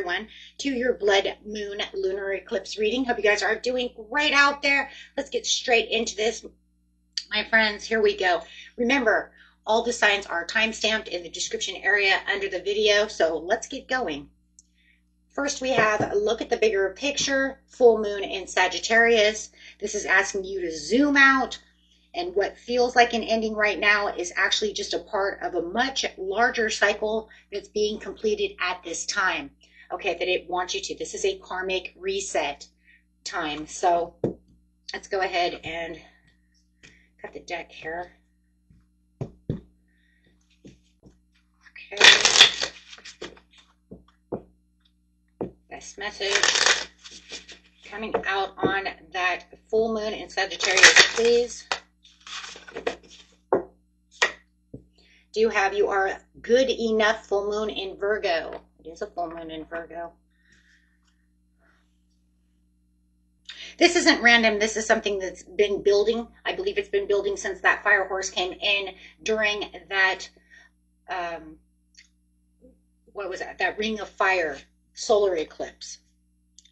everyone to your blood moon lunar eclipse reading. Hope you guys are doing great out there. Let's get straight into this, my friends. Here we go. Remember, all the signs are time-stamped in the description area under the video, so let's get going. First, we have a look at the bigger picture, full moon in Sagittarius. This is asking you to zoom out, and what feels like an ending right now is actually just a part of a much larger cycle that's being completed at this time. Okay, that it wants you to. This is a karmic reset time. So let's go ahead and cut the deck here. Okay. Best message coming out on that full moon in Sagittarius, please. Do you have, you are good enough full moon in Virgo. It is a full moon in Virgo. This isn't random. This is something that's been building. I believe it's been building since that fire horse came in during that, what was that? That ring of fire solar eclipse.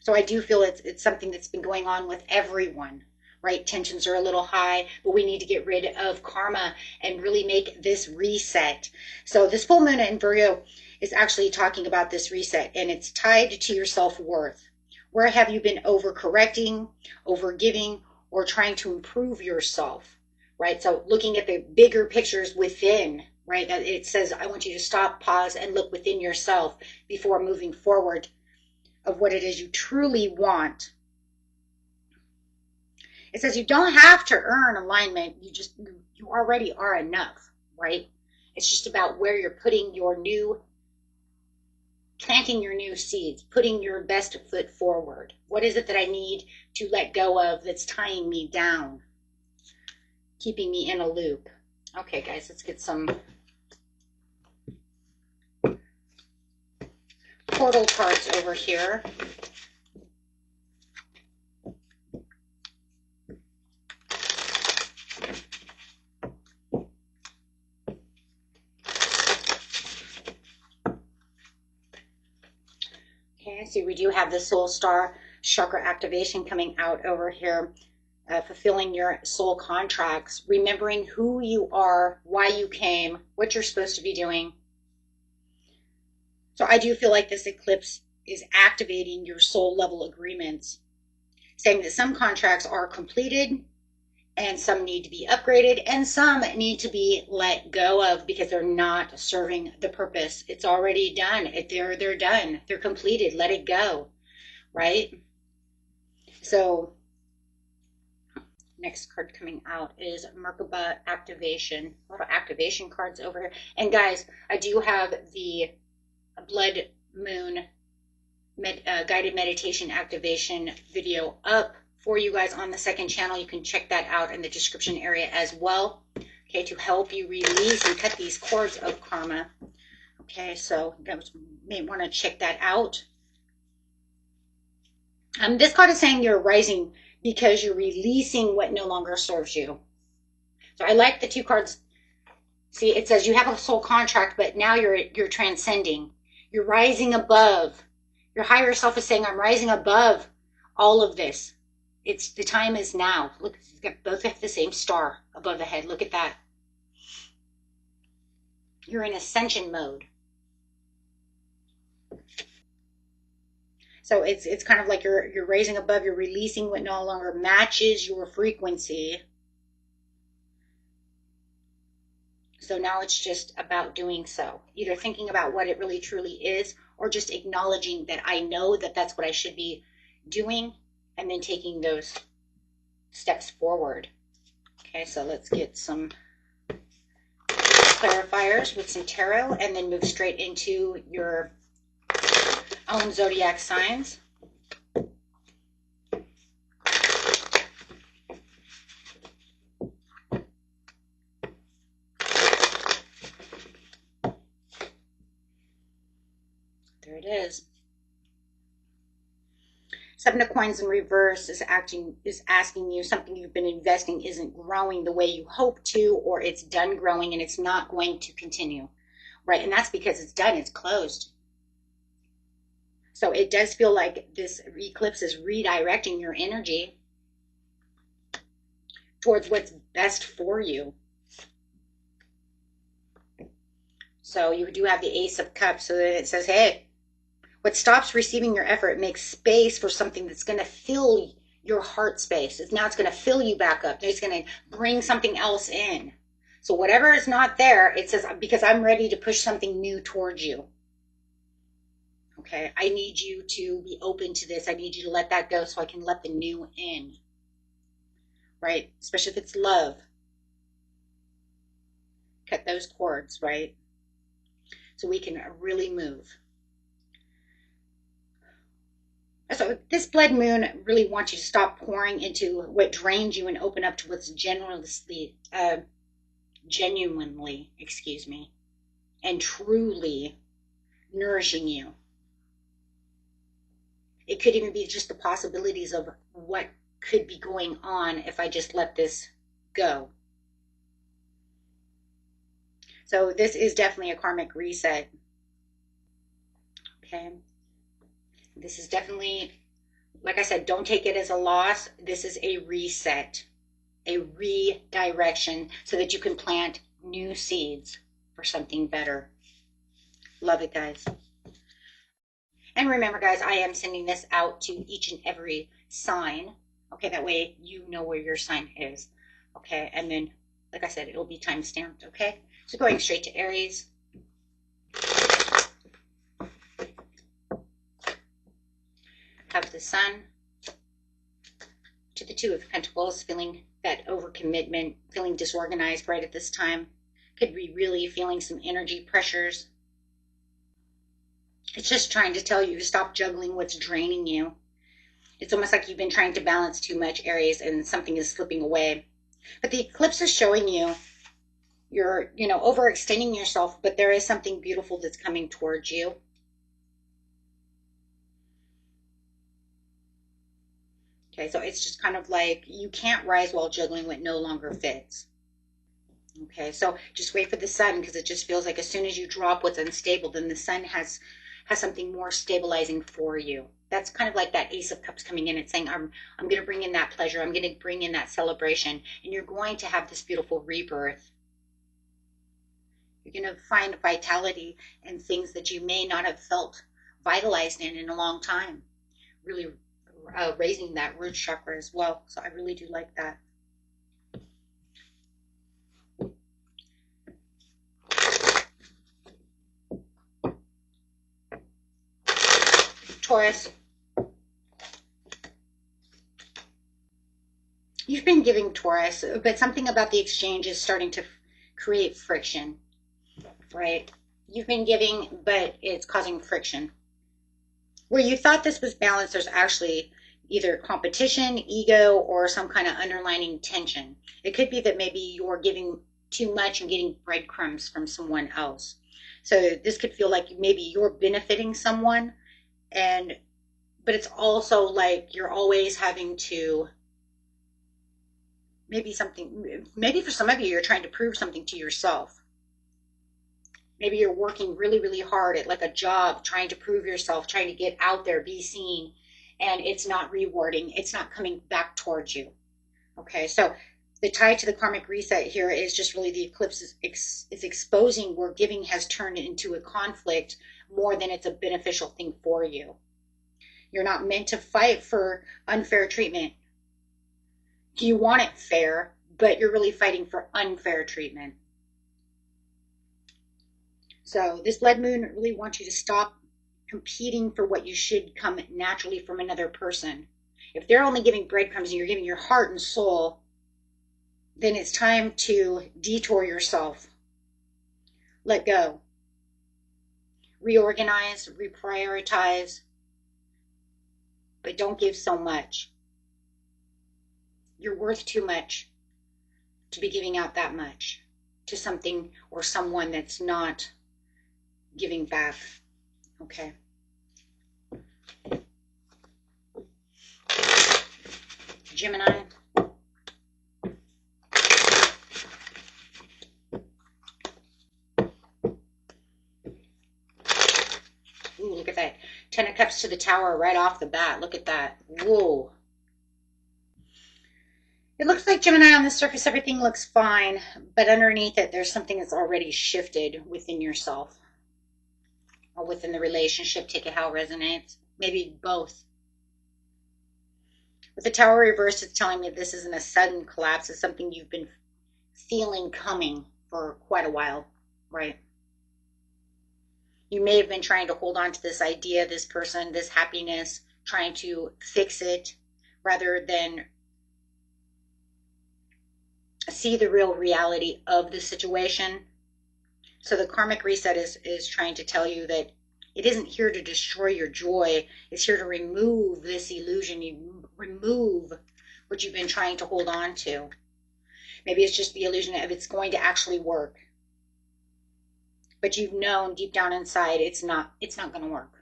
So I do feel it's something that's been going on with everyone. Right? Tensions are a little high, but we need to get rid of karma and really make this reset. So this full moon in Virgo is actually talking about this reset, and it's tied to your self-worth. Where have you been overcorrecting, overgiving, or trying to improve yourself? Right? So looking at the bigger pictures within, right? It says, I want you to stop, pause, and look within yourself before moving forward of what it is you truly want. It says you don't have to earn alignment. You already are enough, right? It's just about where you're putting your planting your new seeds, putting your best foot forward. What is it that I need to let go of that's tying me down, keeping me in a loop? Okay, guys, let's get some portal cards over here. Okay, so we do have the soul star chakra activation coming out over here, fulfilling your soul contracts, remembering who you are, why you came, what you're supposed to be doing. So I do feel like this eclipse is activating your soul level agreements, saying that some contracts are completed and some need to be upgraded and some need to be let go of because they're not serving the purpose. It's already done. They're done. They're completed. Let it go, right? So next card coming out is Merkaba activation. A lot of activation cards over here. And guys, I do have the blood moon guided meditation activation video up for you guys on the second channel. You can check that out in the description area as well, okay, to help you release and cut these cords of karma. Okay, so you guys may want to check that out. This card is saying you're rising because you're releasing what no longer serves you. So I like the two cards. See, it says you have a soul contract, but now you're transcending. You're rising above. Your higher self is saying, I'm rising above all of this. The time is now. Look, both have the same star above the head. Look at that. You're in ascension mode. So it's kind of like you're raising above, you're releasing what no longer matches your frequency. So now it's just about doing so. Either thinking about what it really truly is, or just acknowledging that I know that that's what I should be doing, and then taking those steps forward. Okay, so let's get some clarifiers with some tarot and then move straight into your own zodiac signs. There it is. Seven of Coins in reverse is asking you something you've been investing isn't growing the way you hope to, or it's done growing and it's not going to continue, right? And that's because it's done, it's closed. So it does feel like this eclipse is redirecting your energy towards what's best for you. So you do have the Ace of Cups, so that it says, hey, what stops receiving your effort makes space for something that's going to fill your heart space. Now it's going to fill you back up. It's going to bring something else in. So whatever is not there, it says, because I'm ready to push something new towards you. Okay, I need you to be open to this. I need you to let that go so I can let the new in. Right? Especially if it's love. Cut those cords, right? So we can really move. So this blood moon really wants you to stop pouring into what drains you and open up to what's genuinely, and truly nourishing you. It could even be just the possibilities of what could be going on if I just let this go. So this is definitely a karmic reset. Okay. This is definitely, like I said, don't take it as a loss. This is a reset, a redirection so that you can plant new seeds for something better. Love it, guys. And remember, guys, I am sending this out to each and every sign. Okay, that way you know where your sign is. Okay, and then, like I said, it'll be time stamped. Okay, so going straight to Aries. Have the Sun to the Two of Pentacles, feeling that overcommitment, feeling disorganized right at this time. Could be really feeling some energy pressures. It's just trying to tell you to stop juggling what's draining you. It's almost like you've been trying to balance too much, Aries, and something is slipping away. But the eclipse is showing you you're, overextending yourself, but there is something beautiful that's coming towards you. Okay, so it's just kind of like you can't rise while juggling what no longer fits. Okay, so just wait for the Sun, because it just feels like as soon as you drop what's unstable, then the Sun has something more stabilizing for you. That's kind of like that Ace of Cups coming in and saying, I'm going to bring in that pleasure. I'm going to bring in that celebration. And you're going to have this beautiful rebirth. You're going to find vitality in things that you may not have felt vitalized in a long time. Really raising that root chakra as well. So I really do like that. Taurus. You've been giving, Taurus, but something about the exchange is starting to create friction, right? You've been giving, but it's causing friction. Where you thought this was balanced, there's actually either competition, ego, or some kind of underlining tension. It could be that maybe you're giving too much and getting breadcrumbs from someone else. So this could feel like maybe you're benefiting someone, but it's also like you're always having to, maybe for some of you, you're trying to prove something to yourself. Maybe you're working really, really hard at like a job, trying to prove yourself, trying to get out there, be seen, and it's not rewarding. It's not coming back towards you. Okay, so the tie to the karmic reset here is just really the eclipse is exposing where giving has turned into a conflict more than it's a beneficial thing for you. You're not meant to fight for unfair treatment. You want it fair, but you're really fighting for unfair treatment. So this blood moon really wants you to stop competing for what you should come naturally from another person. If they're only giving breadcrumbs and you're giving your heart and soul, then it's time to detour yourself. Let go. Reorganize, reprioritize, but don't give so much. You're worth too much to be giving out that much to something or someone that's not giving back. Okay. Gemini. Ooh, look at that. Ten of Cups to the Tower right off the bat. Look at that. Whoa. It looks like, Gemini, on the surface, everything looks fine, but underneath it, there's something that's already shifted within yourself or within the relationship. Take it how it resonates. Maybe both. With the Tower reversed, it's telling me this isn't a sudden collapse. It's something you've been feeling coming for quite a while, right? You may have been trying to hold on to this idea, this person, this happiness, trying to fix it rather than see the real reality of the situation. So the karmic reset is trying to tell you that it isn't here to destroy your joy. It's here to remove this illusion. You remove what you've been trying to hold on to. Maybe it's just the illusion of it's going to actually work. But you've known deep down inside it's not going to work.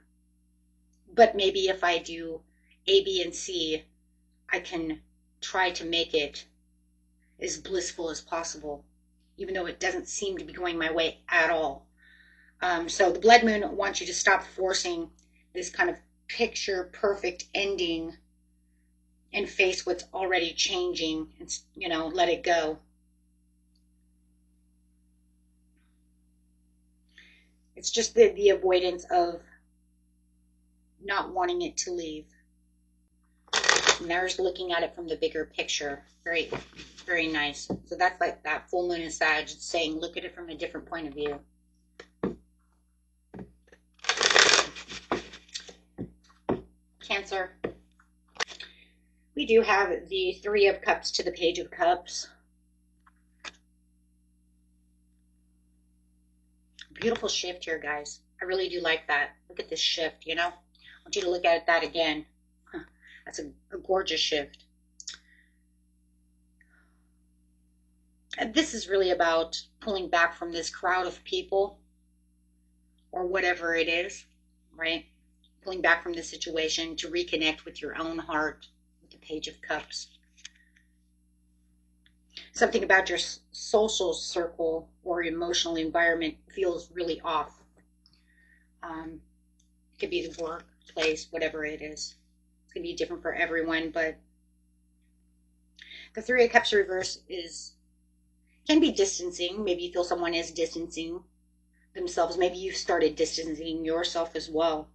But maybe if I do A, B, and C, I can try to make it as blissful as possible, even though it doesn't seem to be going my way at all. So the blood moon wants you to stop forcing this kind of picture perfect ending and face what's already changing and, you know, let it go. It's just the avoidance of not wanting it to leave. And there's looking at it from the bigger picture. Very, very nice. So that's like that full moon in Sag. It's saying look at it from a different point of view. Cancer. We do have the Three of Cups to the Page of Cups. Beautiful shift here, guys. I really do like that. Look at this shift, you know. I want you to look at that again. That's a gorgeous shift. And this is really about pulling back from this crowd of people or whatever it is, right? Pulling back from the situation to reconnect with your own heart with the Page of Cups. Something about your social circle or emotional environment feels really off. It could be the workplace, whatever it is. It's going to be different for everyone, but the Three of Cups reverse can be distancing. Maybe you feel someone is distancing themselves. Maybe you've started distancing yourself as well.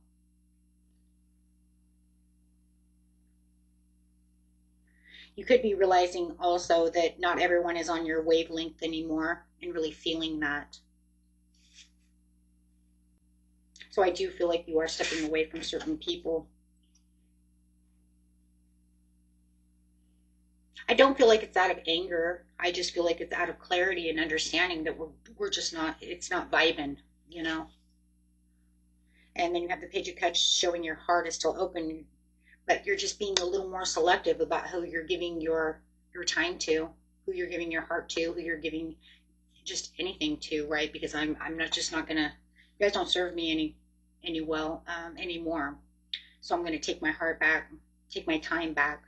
You could be realizing also that not everyone is on your wavelength anymore and really feeling that. So I do feel like you are stepping away from certain people. I don't feel like it's out of anger. I just feel like it's out of clarity and understanding that we're just not, it's not vibing, you know. And then you have the Page of Cups showing your heart is still open, but you're just being a little more selective about who you're giving your time to, who you're giving your heart to, who you're giving just anything to, right? Because I'm not gonna, you guys don't serve me anymore. So I'm gonna take my heart back, take my time back.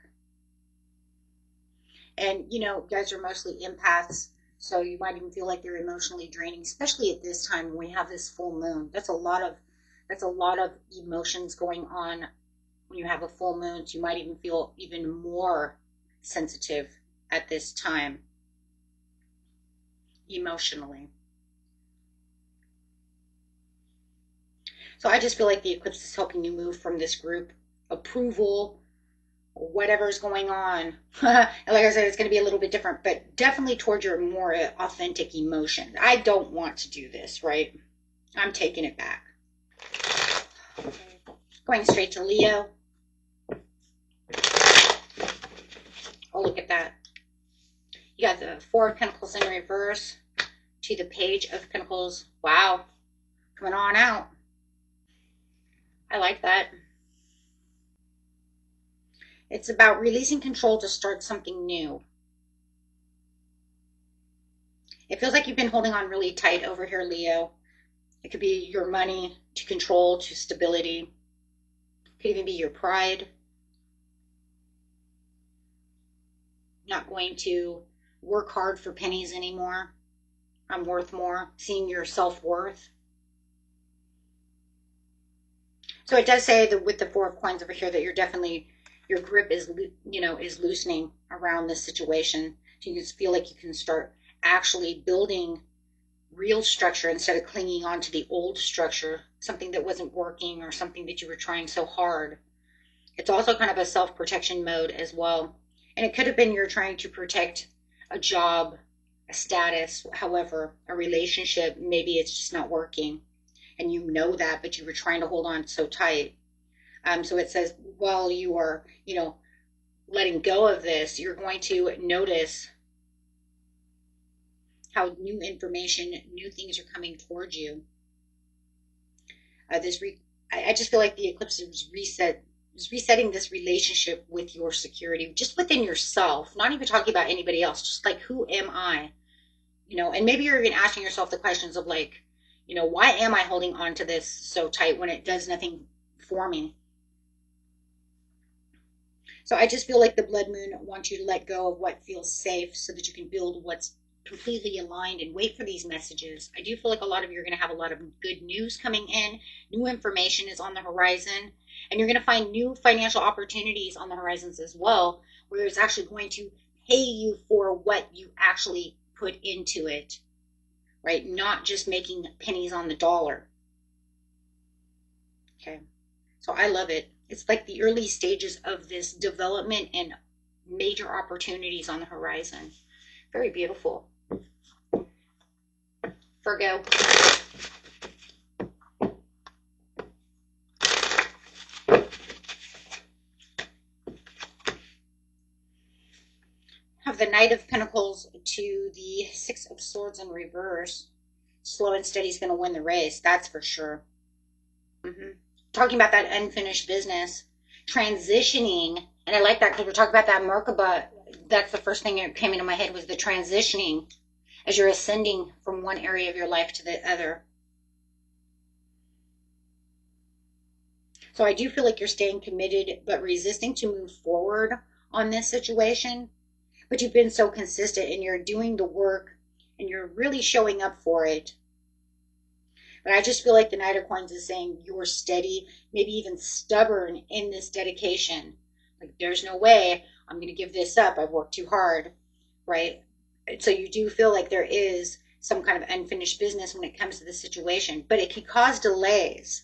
And you know, you guys are mostly empaths, so you might even feel like they're emotionally draining, especially at this time when we have this full moon. That's a lot of emotions going on when you have a full moon. So you might even feel even more sensitive at this time emotionally. So I just feel like the eclipse is helping you move from this group approval, whatever's going on. And like I said, it's going to be a little bit different, but definitely towards your more authentic emotions. I don't want to do this, right? I'm taking it back. Going straight to Leo. Oh, look at that. You got the Four of Pentacles in reverse to the Page of Pentacles. Wow. Coming on out. I like that. It's about releasing control to start something new. It feels like you've been holding on really tight over here, Leo. It could be your money to control, to stability. It could even be your pride. Not going to work hard for pennies anymore. I'm worth more. Seeing your self-worth. So it does say that with the Four of Coins over here that you're definitely, your grip is, is loosening around this situation. So you just feel like you can start actually building real structure instead of clinging on to the old structure, something that wasn't working or something that you were trying so hard. It's also kind of a self-protection mode as well. And it could have been you're trying to protect a job, a status, however, a relationship. Maybe it's just not working. And you know that, but you were trying to hold on so tight. So it says, while you are, letting go of this, you're going to notice how new information, new things are coming towards you. I just feel like the eclipse is resetting this relationship with your security, just within yourself, not even talking about anybody else, just like, who am I? And maybe you're even asking yourself the questions of like, why am I holding on to this so tight when it does nothing for me? So I just feel like the blood moon wants you to let go of what feels safe so that you can build what's completely aligned and wait for these messages. I do feel like a lot of you are going to have a lot of good news coming in. New information is on the horizon, and you're going to find new financial opportunities on the horizons as well, where it's actually going to pay you for what you actually put into it, right? Not just making pennies on the dollar. Okay. So I love it. It's like the early stages of this development and major opportunities on the horizon. Very beautiful. Virgo. Have the Knight of Pentacles to the Six of Swords in reverse. Slow and steady is going to win the race. That's for sure. Talking about that unfinished business. Transitioning. And I like that because we're talking about that Merkaba. That's the first thing that came into my head was the transitioning as you're ascending from one area of your life to the other. So I do feel like you're staying committed but resisting to move forward on this situation. But you've been so consistent and you're doing the work and you're really showing up for it. But I just feel like the Knight of Coins is saying you're steady, maybe even stubborn in this dedication. Like, there's no way I'm going to give this up. I've worked too hard, right? So you do feel like there is some kind of unfinished business when it comes to this situation, but it can cause delays.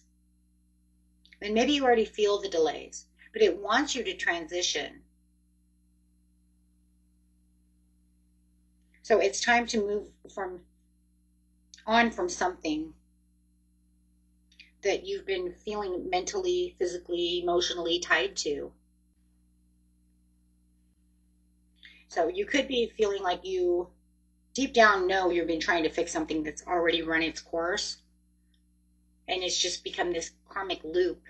And maybe you already feel the delays, but it wants you to transition. So it's time to move on from something that you've been feeling mentally, physically, emotionally tied to. So you could be feeling like you deep down know you've been trying to fix something that's already run its course, and it's just become this karmic loop.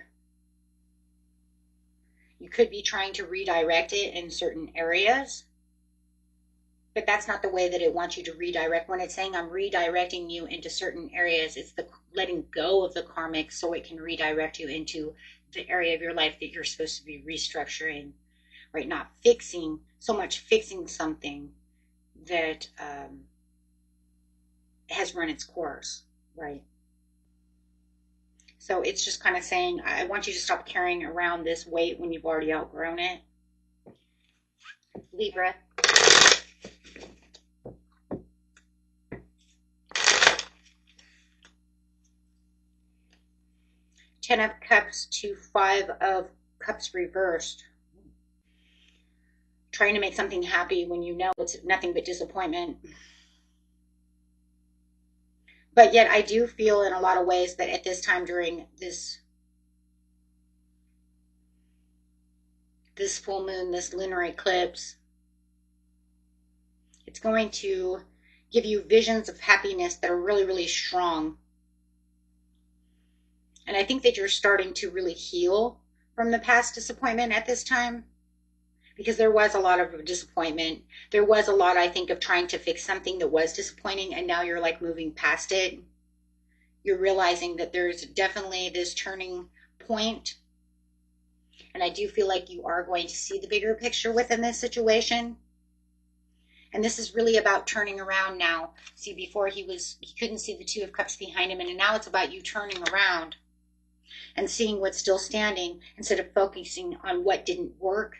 You could be trying to redirect it in certain areas, but that's not the way that it wants you to redirect. When it's saying I'm redirecting you into certain areas, it's the letting go of the karmic so it can redirect you into the area of your life that you're supposed to be restructuring, right? Not fixing, so much fixing something that has run its course, right? So it's just kind of saying, I want you to stop carrying around this weight when you've already outgrown it. Libra. Ten of Cups to Five of Cups reversed. Trying to make something happy when you know it's nothing but disappointment. But yet I do feel in a lot of ways that at this time during this full moon, this lunar eclipse, it's going to give you visions of happiness that are really, really strong. And I think that you're starting to really heal from the past disappointment at this time, because there was a lot of disappointment. There was a lot, I think, of trying to fix something that was disappointing, and now you're like moving past it. You're realizing that there's definitely this turning point. And I do feel like you are going to see the bigger picture within this situation. And this is really about turning around now. See, before he couldn't see the Two of Cups behind him, and now it's about you turning around. and seeing what's still standing instead of focusing on what didn't work.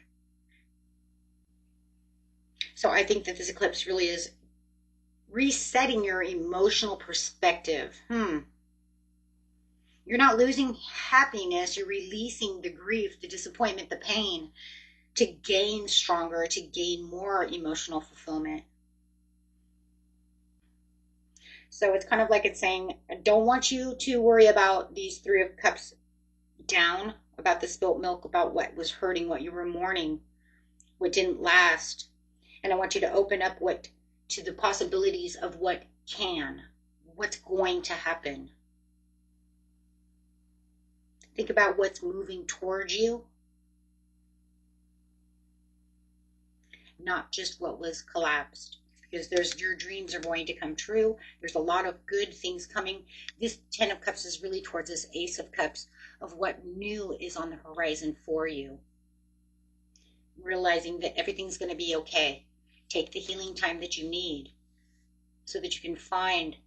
So I think that this eclipse really is resetting your emotional perspective. You're not losing happiness, you're releasing the grief, the disappointment, the pain to gain stronger, to gain more emotional fulfillment. So it's kind of like it's saying, I don't want you to worry about these Three of Cups down, about the spilt milk, about what was hurting, what you were mourning, what didn't last. And I want you to open up to the possibilities of what's going to happen. Think about what's moving towards you, not just what was collapsed. Because your dreams are going to come true. There's a lot of good things coming. This 10 of Cups is really towards this Ace of Cups of what new is on the horizon for you. Realizing that everything's going to be okay. Take the healing time that you need so that you can find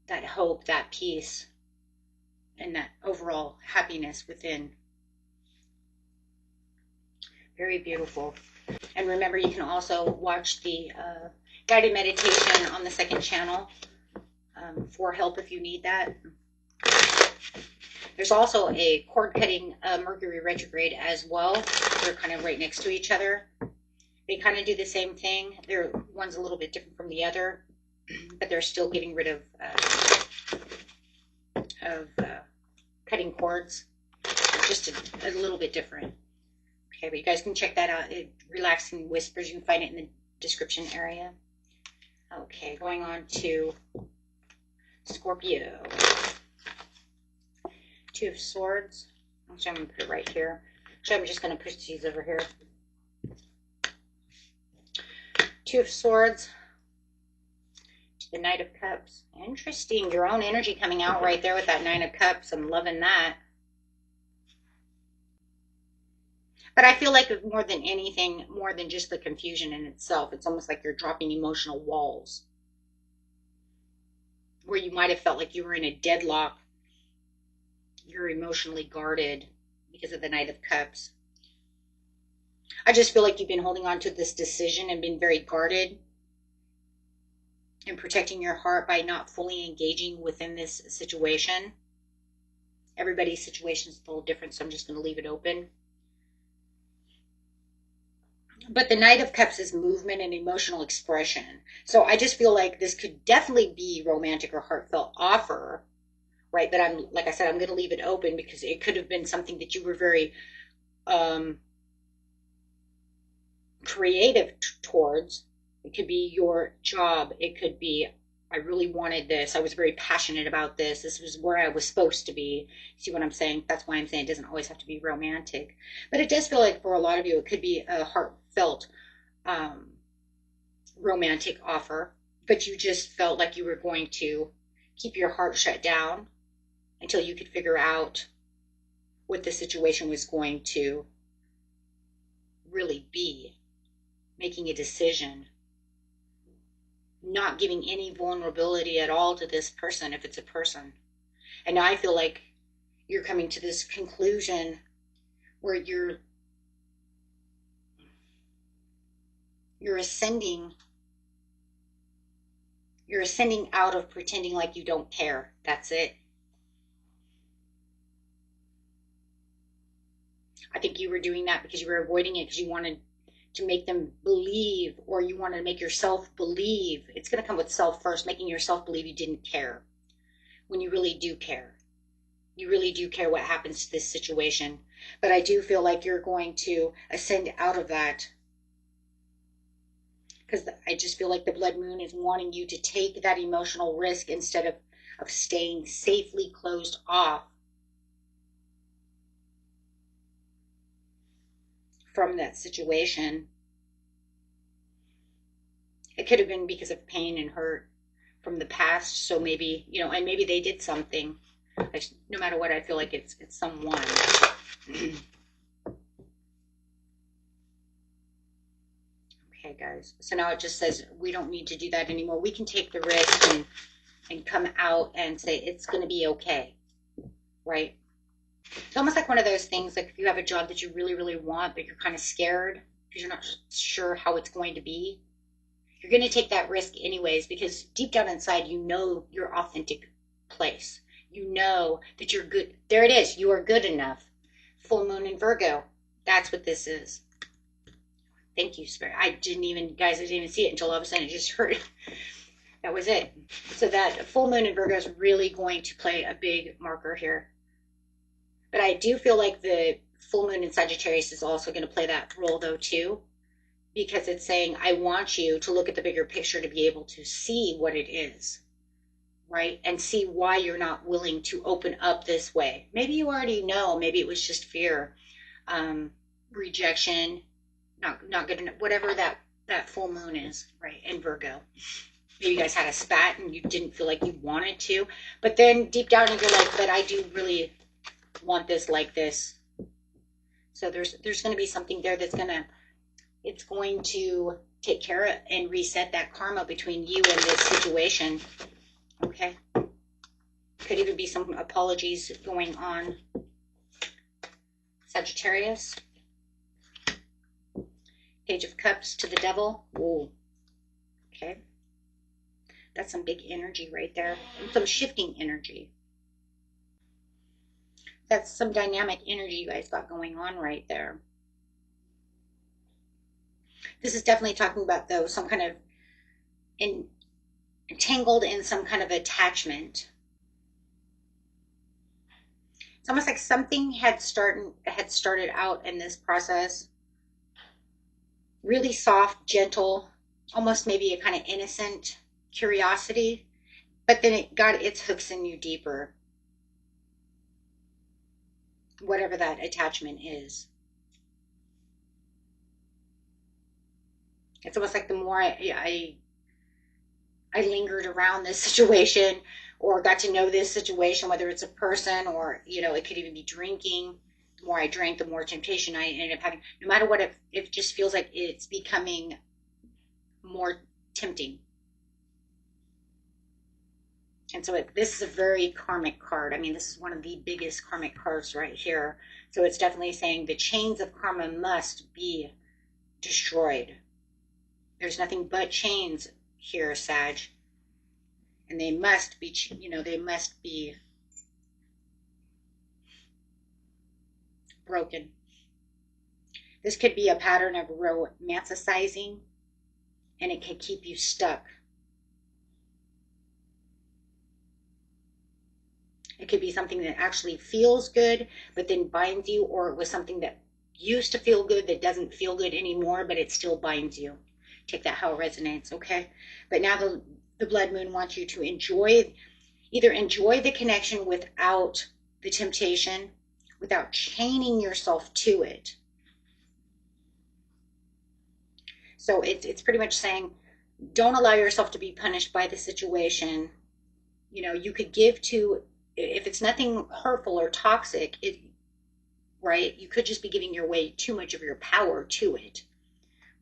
that hope, that peace, and that overall happiness within. Very beautiful. And remember, you can also watch the guided meditation on the second channel for help if you need that. There's also a cord cutting Mercury retrograde as well. They're kind of right next to each other. They kind of do the same thing. One's a little bit different from the other, but they're still getting rid of cutting cords. Just a little bit different. Okay, but you guys can check that out. Relaxing Whispers. You can find it in the description area. Okay, going on to Scorpio. Two of Swords. Actually, I'm going to put it right here. Actually, I'm just going to push these over here. Two of Swords. To the Knight of Cups. Interesting. Your own energy coming out right there with that Nine of Cups. I'm loving that. But I feel like more than anything, more than just the confusion in itself, it's almost like you're dropping emotional walls. Where you might have felt like you were in a deadlock. You're emotionally guarded because of the Knight of Cups. I just feel like you've been holding on to this decision and been very guarded and protecting your heart by not fully engaging within this situation. Everybody's situation is a little different, so I'm just going to leave it open. But the Knight of Cups is movement and emotional expression. So I just feel like this could definitely be romantic or heartfelt offer, right? But like I said, I'm going to leave it open because it could have been something that you were very creative towards. It could be your job. It could be, I really wanted this. I was very passionate about this. This was where I was supposed to be. See what I'm saying? That's why I'm saying it doesn't always have to be romantic. But it does feel like for a lot of you, it could be a heartfelt romantic offer. But you just felt like you were going to keep your heart shut down until you could figure out what the situation was going to really be. Making a decision. Not giving any vulnerability at all to this person if it's a person. And now I feel like you're coming to this conclusion where you're ascending. You're ascending out of pretending like you don't care. That's it. I think you were doing that because you were avoiding it because you wanted to make them believe, or you want to make yourself believe. It's going to come with self first, making yourself believe you didn't care when you really do care. You really do care what happens to this situation. But I do feel like you're going to ascend out of that because I just feel like the blood moon is wanting you to take that emotional risk instead of staying safely closed off from that situation. It could have been because of pain and hurt from the past. So maybe, and maybe they did something. No matter what, I feel like it's someone. Okay, guys. So now it just says we don't need to do that anymore. We can take the risk and come out and say it's going to be okay. Right? It's almost like one of those things, like if you have a job that you really, really want, but you're kind of scared because you're not sure how it's going to be. You're going to take that risk anyways, because deep down inside, you know your authentic place. You know that you're good. There it is. You are good enough. Full moon in Virgo. That's what this is. Thank you, Spirit. I didn't even, guys, I didn't even see it until all of a sudden I just heard it. That was it. So that full moon in Virgo is really going to play a big marker here. But I do feel like the full moon in Sagittarius is also going to play that role though too, because it's saying, I want you to look at the bigger picture to be able to see what it is, right? And see why you're not willing to open up this way. Maybe you already know, maybe it was just fear, rejection, not good enough, whatever that full moon is, right, in Virgo. Maybe you guys had a spat and you didn't feel like you wanted to, but then deep down you're like, but I do really want this like this. So there's going to be something there that's it's going to take care of and reset that karma between you and this situation. Okay. Could even be some apologies going on. Sagittarius. Page of Cups to the Devil. Ooh. Okay. That's some big energy right there. And some shifting energy. That's some dynamic energy you guys got going on right there. This is definitely talking about, though, some kind of entangled in some kind of attachment. It's almost like something had started out in this process. Really soft, gentle, almost maybe a kind of innocent curiosity, but then it got its hooks in you deeper. Whatever that attachment is. It's almost like the more I lingered around this situation or got to know this situation, whether it's a person or, it could even be drinking. The more I drank, the more temptation I ended up having. No matter what, it just feels like it's becoming more tempting. And so this is a very karmic card. I mean, this is one of the biggest karmic cards right here. So it's definitely saying the chains of karma must be destroyed. There's nothing but chains here, Sag. And they must be, they must be broken. This could be a pattern of romanticizing, and it could keep you stuck. It could be something that actually feels good, but then binds you, or it was something that used to feel good that doesn't feel good anymore, but it still binds you. Take that how it resonates, okay? But now the blood moon wants you to either enjoy the connection without the temptation, without chaining yourself to it. So it's pretty much saying, don't allow yourself to be punished by the situation. You could give to, if it's nothing hurtful or toxic, right? You could just be giving your way too much of your power to it,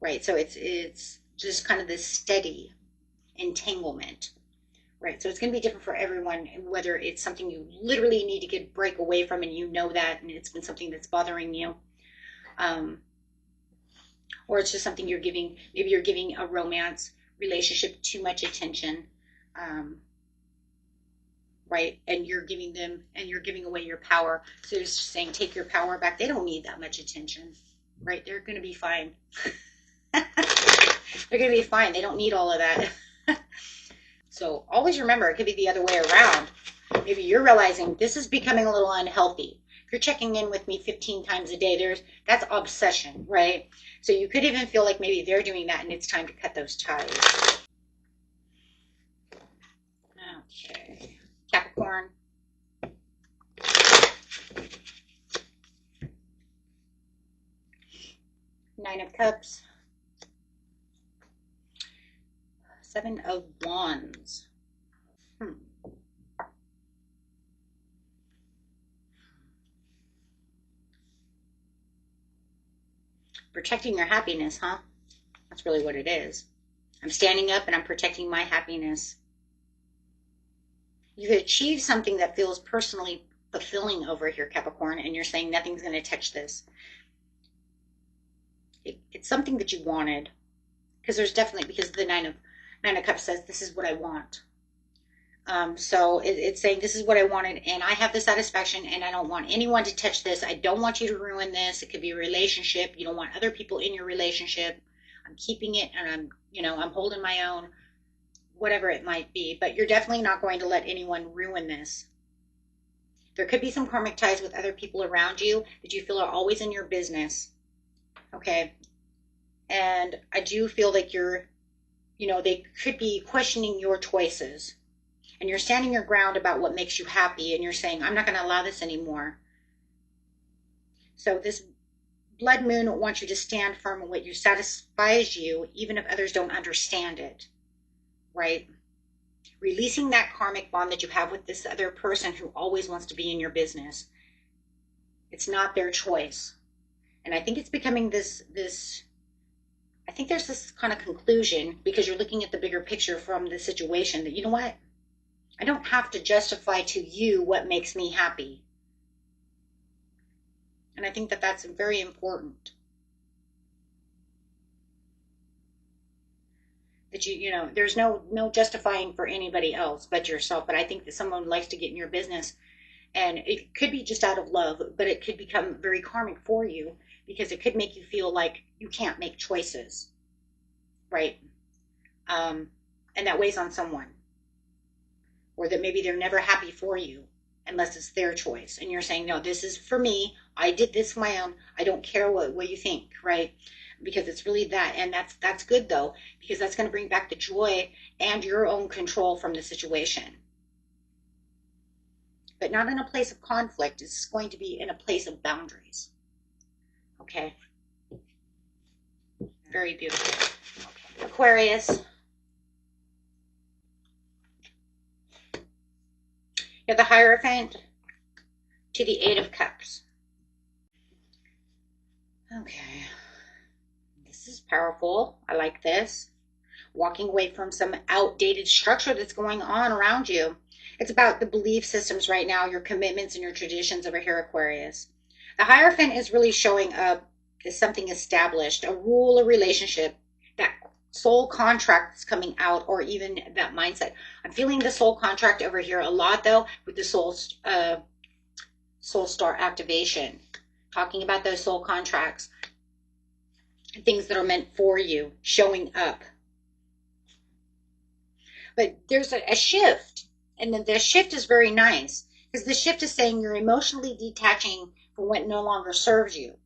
right? So it's just kind of this steady entanglement, right? So it's going to be different for everyone, whether it's something you literally need to break away from, and that, and it's been something that's bothering you, or it's just something maybe you're giving a romance relationship too much attention, right? And you're giving away your power. So it's just saying, take your power back. They don't need that much attention, right? They're going to be fine. They're going to be fine. They don't need all of that. So always remember, it could be the other way around. Maybe you're realizing this is becoming a little unhealthy. If you're checking in with me 15 times a day, that's obsession, right? So you could even feel like maybe they're doing that and it's time to cut those ties. Okay. Capricorn. Nine of Cups. Seven of Wands. Protecting your happiness, huh? That's really what it is. I'm standing up and I'm protecting my happiness. You've achieved something that feels personally fulfilling over here, Capricorn, and you're saying nothing's going to touch this. It's something that you wanted, because there's definitely, because the Nine of Cups says, this is what I want. So it's saying, this is what I wanted, and I have the satisfaction, and I don't want anyone to touch this. I don't want you to ruin this. It could be a relationship. You don't want other people in your relationship. I'm keeping it, and I'm holding my own, whatever it might be. But you're definitely not going to let anyone ruin this. There could be some karmic ties with other people around you that you feel are always in your business. Okay. And I do feel like they could be questioning your choices. And you're standing your ground about what makes you happy, and you're saying, I'm not going to allow this anymore. So this blood moon wants you to stand firm in what satisfies you, even if others don't understand it, right? Releasing that karmic bond that you have with this other person who always wants to be in your business. It's not their choice. And I think it's becoming this, I think there's this kind of conclusion, because you're looking at the bigger picture from the situation, that, you know what? I don't have to justify to you what makes me happy. And I think that that's very important. That there's no justifying for anybody else but yourself. But I think that someone likes to get in your business, and it could be just out of love, but it could become very karmic for you, because it could make you feel like you can't make choices, right? And that weighs on someone. Or that maybe they're never happy for you unless it's their choice. And you're saying, no, this is for me. I did this for my own. I don't care what you think, right? Because it's really that. And that's good, though, because that's going to bring back the joy and your own control from the situation. But not in a place of conflict. It's going to be in a place of boundaries. Okay? Very beautiful. Aquarius. You have the Hierophant to the Eight of Cups. Okay. This is powerful. I like this. Walking away from some outdated structure that's going on around you. It's about the belief systems right now, your commitments and your traditions over here, Aquarius. The Hierophant is really showing up as something established, a rule, a relationship, that soul contract that's coming out, or even that mindset. I'm feeling the soul contract over here a lot, though, with the soul star activation. Talking about those soul contracts. Things that are meant for you showing up. But there's a shift. And then the shift is very nice. Because the shift is saying you're emotionally detaching from what no longer serves you.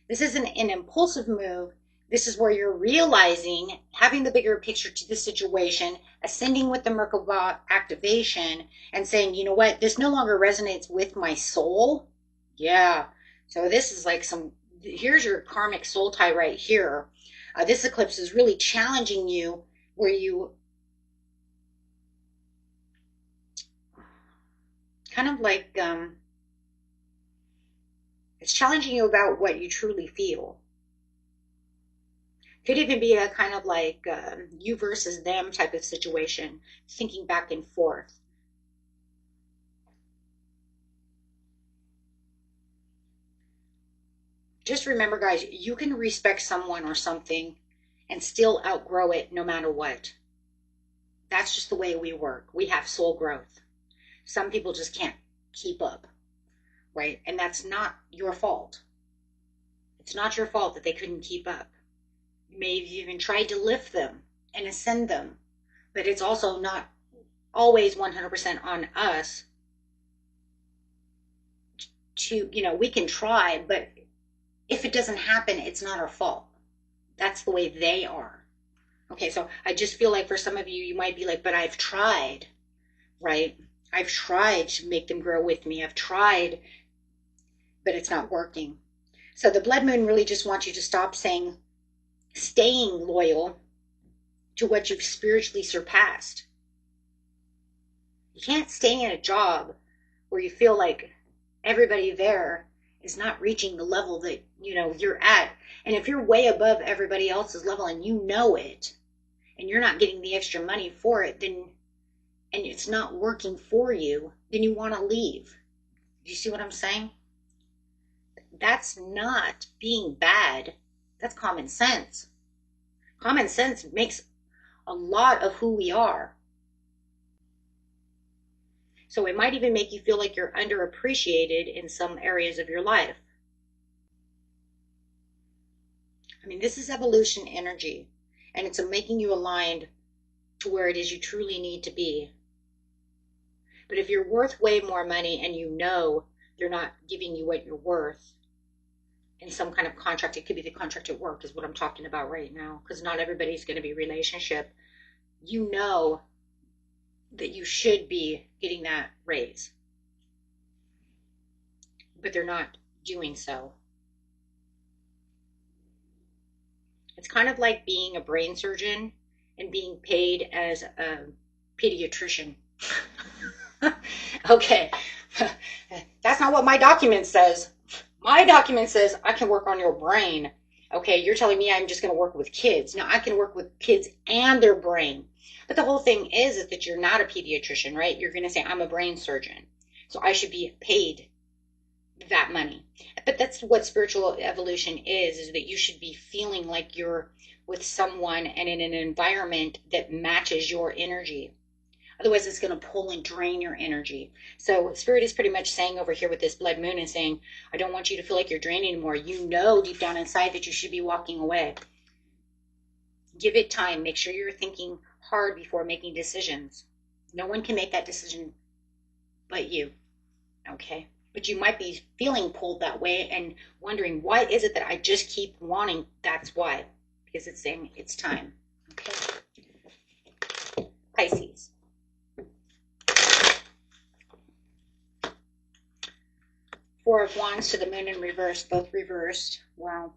This isn't an impulsive move. This is where you're realizing, having the bigger picture to the situation, ascending with the Merkaba activation, and saying, you know what, this no longer resonates with my soul. Yeah. So this is like here's your karmic soul tie right here. This eclipse is really challenging you, where you kind of like, it's challenging you about what you truly feel. Could even be a kind of like you versus them type of situation, thinking back and forth. Just remember, guys, you can respect someone or something and still outgrow it no matter what. That's just the way we work. We have soul growth. Some people just can't keep up, right? And that's not your fault. It's not your fault that they couldn't keep up. You may have even tried to lift them and ascend them, but it's also not always 100% on us to, we can try, but if it doesn't happen, it's not our fault. That's the way they are. Okay, so I just feel like for some of you, you might be like, but I've tried, right? I've tried to make them grow with me. I've tried, but it's not working. So the blood moon really just wants you to stop staying loyal to what you've spiritually surpassed. You can't stay in a job where you feel like everybody there is not reaching the level that you're at. And if you're way above everybody else's level and you know it, and you're not getting the extra money for it, then, and it's not working for you, then you want to leave. You see what I'm saying? That's not being bad. That's common sense. Common sense makes a lot of who we are. So it might even make you feel like you're underappreciated in some areas of your life. I mean, this is evolution energy, and it's making you aligned to where it is you truly need to be. But if you're worth way more money and you know they're not giving you what you're worth in some kind of contract, it could be the contract at work is what I'm talking about right now, because not everybody's going to be relationship. You know that you should be getting that raise, but they're not doing so. It's kind of like being a brain surgeon and being paid as a pediatrician. Okay, that's not what my document says. My document says I can work on your brain. Okay, you're telling me I'm just going to work with kids. No, I can work with kids and their brain. But the whole thing is that you're not a pediatrician, right? You're going to say I'm a brain surgeon, so I should be paid that money. But that's what spiritual evolution is that you should be feeling like you're with someone and in an environment that matches your energy. Otherwise, it's going to pull and drain your energy. So Spirit is pretty much saying over here with this blood moon is saying, I don't want you to feel like you're draining anymore. You know deep down inside that you should be walking away. Give it time. Make sure you're thinking hard before making decisions. No one can make that decision but you. Okay? But you might be feeling pulled that way and wondering, why is it that I just keep wanting? That's why. Because it's saying it's time. Okay? Pisces. Four of Wands to the Moon in reverse, both reversed. Wow.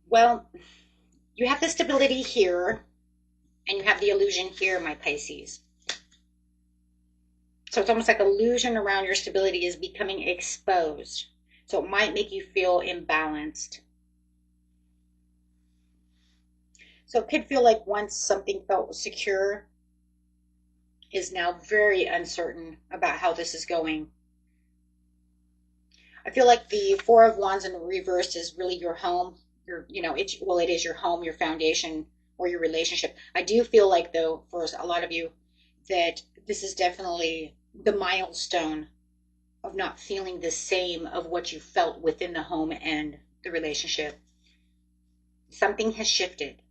Well, you have the stability here, and you have the illusion here, my Pisces. So it's almost like illusion around your stability is becoming exposed. So it might make you feel imbalanced. So it could feel like once something felt secure is now very uncertain about how this is going. I feel like the Four of Wands in reverse is really your home. It is your home, your foundation, or your relationship. I do feel like, though, for a lot of you, that this is definitely the milestone of not feeling the same of what you felt within the home and the relationship. Something has shifted.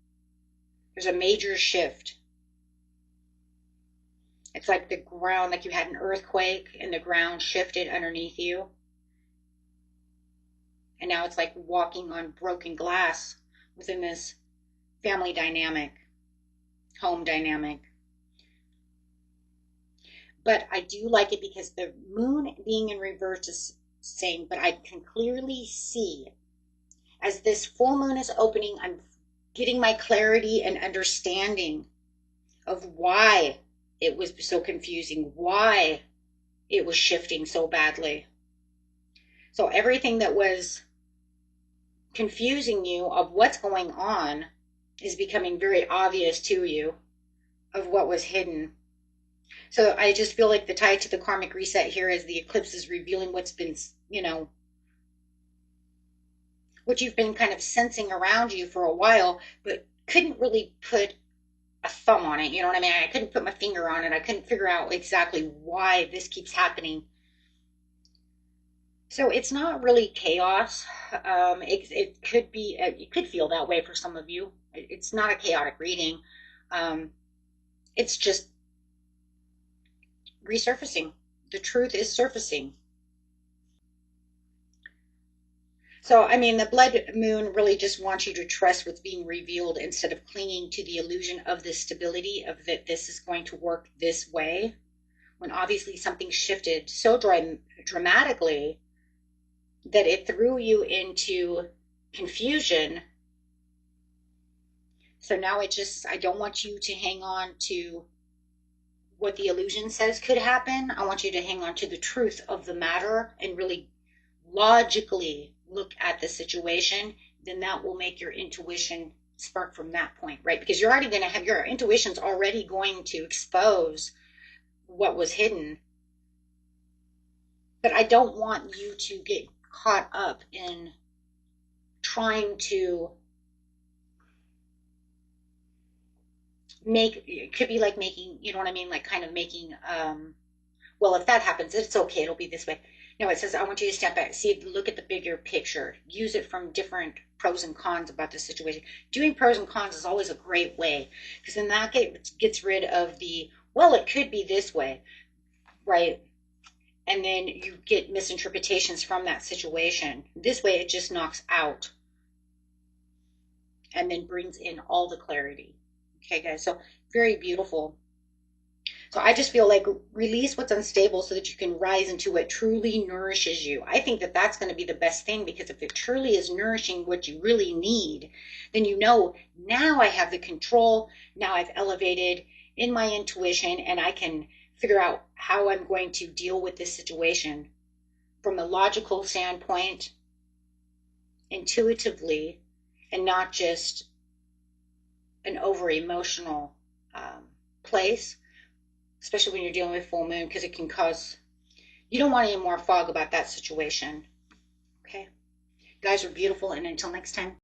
There's a major shift. It's like the ground, like you had an earthquake and the ground shifted underneath you. And now it's like walking on broken glass within this family dynamic, home dynamic. But I do like it because the moon being in reverse is saying, but I can clearly see as this full moon is opening, I'm getting my clarity and understanding of why it was so confusing, why it was shifting so badly. So everything that was confusing you of what's going on is becoming very obvious to you of what was hidden. So I just feel like the tie to the karmic reset here is the eclipse is revealing what's been, what you've been kind of sensing around you for a while, but couldn't really put a thumb on it. You know what I mean? I couldn't put my finger on it. I couldn't figure out exactly why this keeps happening. So it's not really chaos. It could be, you could feel that way for some of you. It's not a chaotic reading. It's just resurfacing. The truth is surfacing. So, I mean, the blood moon really just wants you to trust what's being revealed instead of clinging to the illusion of the stability of that this is going to work this way, when obviously something shifted so dramatically that it threw you into confusion. So now I don't want you to hang on to what the illusion says could happen. I want you to hang on to the truth of the matter and really logically look at the situation. Then that will make your intuition spark from that point, right? Because you're already going to have, your intuition's already going to expose what was hidden. But I don't want you to get caught up in trying to make, it could be like making, you know what I mean? Like kind of making, well, if that happens, it's okay. It'll be this way. No, it says, I want you to step back, see, look at the bigger picture, use it from different pros and cons about the situation. Doing pros and cons is always a great way, because then that gets rid of the, well, it could be this way, right? And then you get misinterpretations from that situation. This way, it just knocks out and then brings in all the clarity. Okay, guys, so very beautiful. So I just feel like release what's unstable so that you can rise into what truly nourishes you. I think that that's going to be the best thing, because if it truly is nourishing what you really need, then you know, now I have the control. Now I've elevated in my intuition, and I can figure out how I'm going to deal with this situation from a logical standpoint, intuitively, and not just an over emotional place, especially when you're dealing with full moon, because it can cause, you don't want any more fog about that situation. Okay, you guys are beautiful, and until next time.